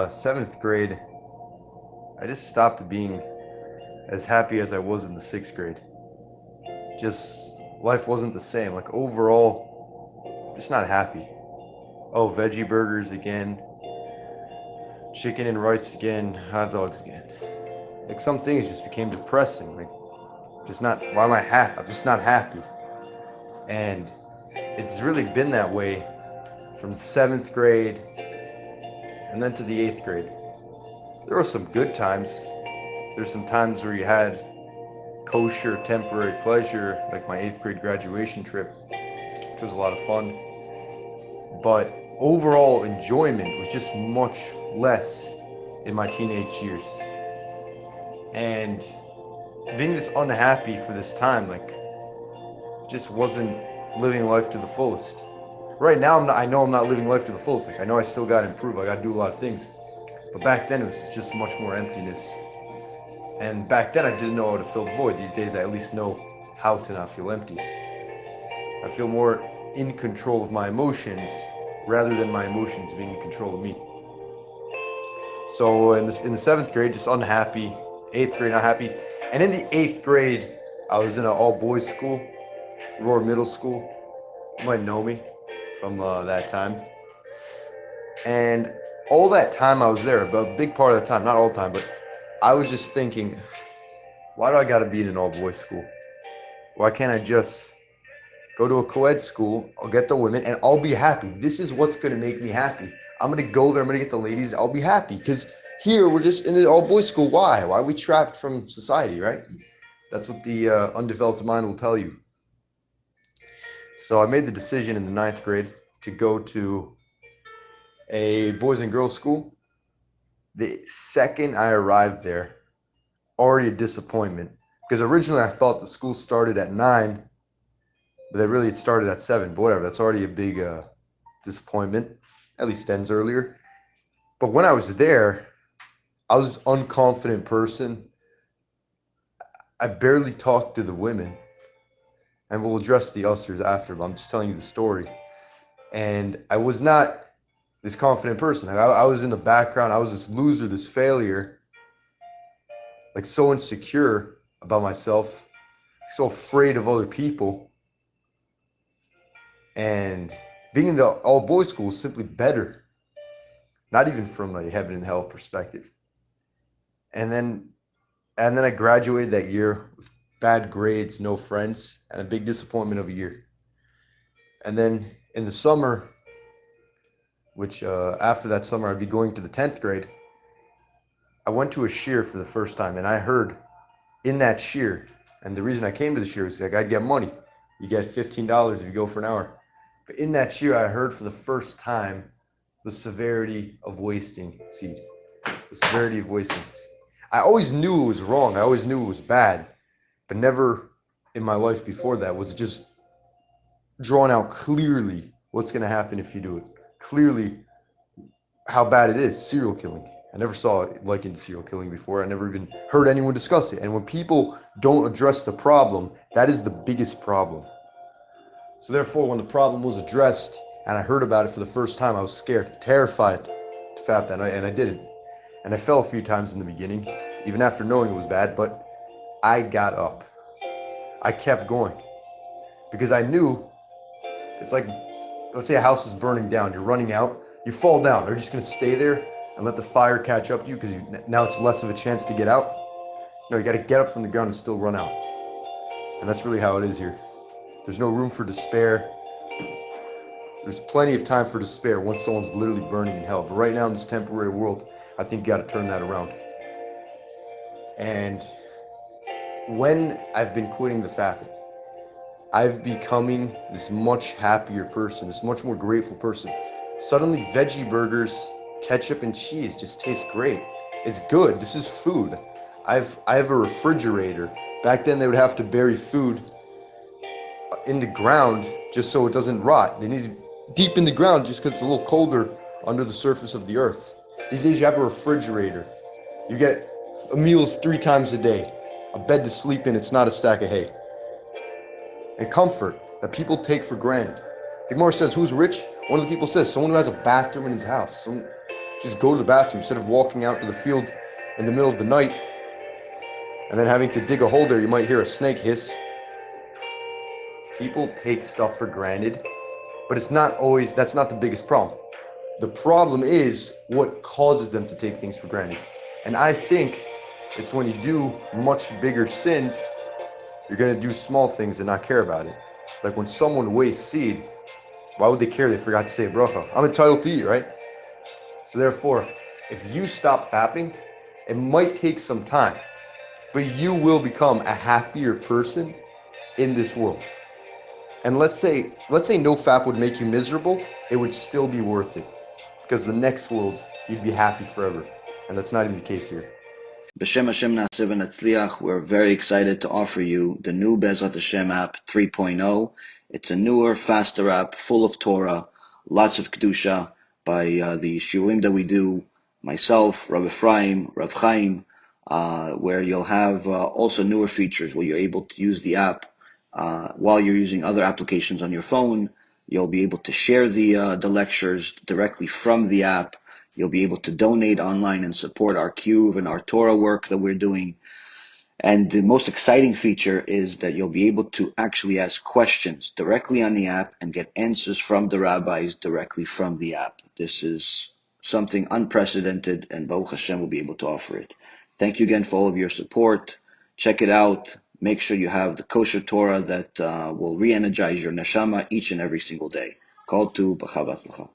seventh grade, I just stopped being as happy as I was in the sixth grade. Just life wasn't the same. Like overall, just not happy. Oh, veggie burgers again, chicken and rice again, hot dogs again. Like some things just became depressing. Like just not. Why am I happy? I'm just not happy. And it's really been that way from the seventh grade and then to the eighth grade. There were some good times. There's some times where you had kosher temporary pleasure, like my eighth grade graduation trip, which was a lot of fun. But overall enjoyment was just much less in my teenage years. And being this unhappy for this time, like, just wasn't living life to the fullest. Right now, I know I'm not living life to the fullest. Like, I know I still gotta improve. I gotta do a lot of things. But back then, it was just much more emptiness. And back then, I didn't know how to fill the void. These days, I at least know how to not feel empty. I feel more in control of my emotions rather than my emotions being in control of me. So in the seventh grade, just unhappy. Eighth grade, not happy. And in the eighth grade, I was in an all-boys school, Roar Middle School. You might know me from that time. And all that time I was there, but a big part of the time, not all the time, but I was just thinking, why do I gotta be in an all-boys school? Why can't I just go to a co-ed school, I'll get the women, and I'll be happy. This is what's gonna make me happy. I'm gonna go there, I'm gonna get the ladies, I'll be happy. Because here, we're just in an all-boys school. Why? Why are we trapped from society, right? That's what the undeveloped mind will tell you. So I made the decision in the ninth grade to go to a boys and girls school. The second I arrived there, already a disappointment. Because originally I thought the school started at 9, but then really it started at 7. But whatever, that's already a big disappointment. At least it ends earlier. But when I was there, I was an unconfident person. I barely talked to the women. And we'll address the ushers after, but I'm just telling you the story. And I was not this confident person. I was in the background. I was this loser, this failure. Like so insecure about myself. So afraid of other people. And being in the all-boys school is simply better. Not even from a heaven and hell perspective. And then I graduated that year with bad grades, no friends, and a big disappointment of a year. And then in the summer, which after that summer I'd be going to the 10th grade, I went to a shiur for the first time, and I heard in that shiur, and the reason I came to the shiur is like I'd get money. You get $15 if you go for an hour. But in that shiur, I heard for the first time the severity of wasting seed. The severity of wasting seed. I always knew it was wrong. I always knew it was bad. But never in my life before that was it just drawn out clearly what's going to happen if you do it. Clearly how bad it is, serial killing. I never saw it likened to serial killing before. I never even heard anyone discuss it. And when people don't address the problem, that is the biggest problem. So therefore, when the problem was addressed and I heard about it for the first time, I was scared, terrified to fap that night, and I didn't. And I fell a few times in the beginning, even after knowing it was bad, but I got up. I kept going because I knew it's like, let's say a house is burning down, you're running out, you fall down. Are you just going to stay there and let the fire catch up to you because now it's less of a chance to get out? No, you got to get up from the ground and still run out. And that's really how it is here. There's no room for despair. There's plenty of time for despair once someone's literally burning in hell. But right now in this temporary world, I think you got to turn that around. And when I've been quitting the fapping, I've becoming this much happier person, this much more grateful person. Suddenly veggie burgers, ketchup and cheese just taste great. It's good. This is food. I have a refrigerator. Back then they would have to bury food in the ground just so it doesn't rot. They need it deep in the ground just because it's a little colder under the surface of the earth. These days you have a refrigerator. You get meals 3 times a day. A bed to sleep in, it's not a stack of hay. And comfort that people take for granted. The Gemara says, who's rich? One of the people says, someone who has a bathroom in his house. Just go to the bathroom instead of walking out to the field in the middle of the night and then having to dig a hole there. You might hear a snake hiss. People take stuff for granted, but it's not always, that's not the biggest problem. The problem is what causes them to take things for granted. And I think it's when you do much bigger sins, you're going to do small things and not care about it. Like when someone wastes seed, why would they care? They forgot to say a bracha. I'm entitled to eat, right? So therefore, if you stop fapping, it might take some time, but you will become a happier person in this world. And let's say no fap would make you miserable, it would still be worth it. Because the next world, you'd be happy forever. And that's not even the case here. B'Shem Hashem Na'aseh v'Natzliach, we're very excited to offer you the new Bezrat Hashem app 3.0. It's a newer, faster app, full of Torah, lots of Kedusha by the shiurim that we do, myself, Rav Ephraim, Rav Chaim, where you'll have also newer features where you're able to use the app while you're using other applications on your phone. You'll be able to share the lectures directly from the app. You'll be able to donate online and support our Kiruv and our Torah work that we're doing. And the most exciting feature is that you'll be able to actually ask questions directly on the app and get answers from the rabbis directly from the app. This is something unprecedented, and Baruch Hashem will be able to offer it. Thank you again for all of your support. Check it out. Make sure you have the kosher Torah that will re-energize your neshama each and every single day. Call to B'chava Tzlacha.